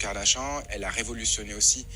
Kardashian, elle a révolutionné aussi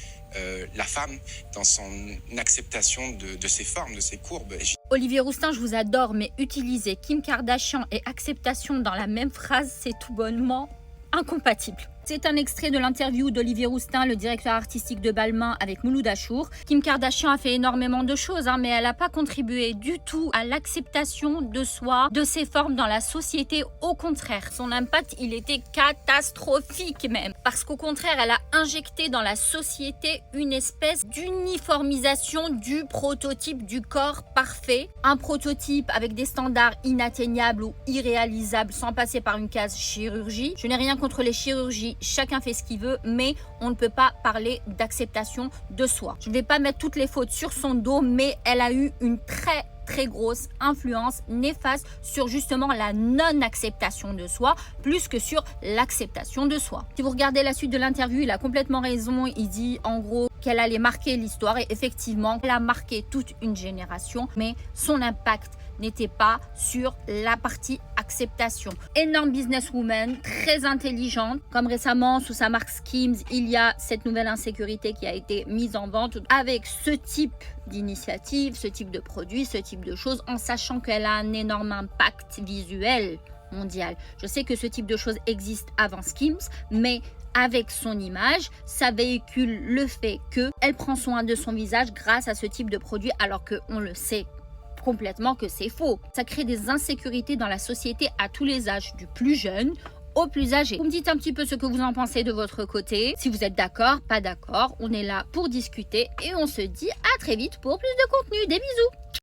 la femme dans son acceptation de ses formes, de ses courbes. Olivier Rousteing, je vous adore, mais utiliser Kim Kardashian et acceptation dans la même phrase, c'est tout bonnement incompatible. C'est un extrait de l'interview d'Olivier Rousteing, le directeur artistique de Balmain, avec Mouloud Achour. Kim Kardashian a fait énormément de choses, mais elle n'a pas contribué du tout à l'acceptation de soi, de ses formes dans la société. Au contraire, son impact, il était catastrophique même. Parce qu'au contraire, elle a injecté dans la société une espèce d'uniformisation du prototype du corps parfait. Un prototype avec des standards inatteignables ou irréalisables sans passer par une case chirurgie. Je n'ai rien contre les chirurgies. Chacun fait ce qu'il veut, mais on ne peut pas parler d'acceptation de soi. Je ne vais pas mettre toutes les fautes sur son dos, mais elle a eu une très grosse influence néfaste sur justement la non-acceptation de soi, plus que sur l'acceptation de soi. Si vous regardez la suite de l'interview, il a complètement raison. Il dit en gros qu'elle allait marquer l'histoire, et effectivement, elle a marqué toute une génération, mais son impact n'était pas sur la partie acceptation. Énorme businesswoman, très intelligente. Comme récemment, sous sa marque Skims, il y a cette nouvelle insécurité qui a été mise en vente avec ce type d'initiative, ce type de produit, ce type de choses, en sachant qu'elle a un énorme impact visuel mondial. Je sais que ce type de choses existe avant Skims, mais avec son image, ça véhicule le fait qu'elle prend soin de son visage grâce à ce type de produit, alors qu'on le sait complètement que c'est faux. Ça crée des insécurités dans la société à tous les âges, du plus jeune au plus âgé. Vous me dites un petit peu ce que vous en pensez de votre côté. Si vous êtes d'accord, pas d'accord, on est là pour discuter et on se dit à très vite pour plus de contenu. Des bisous!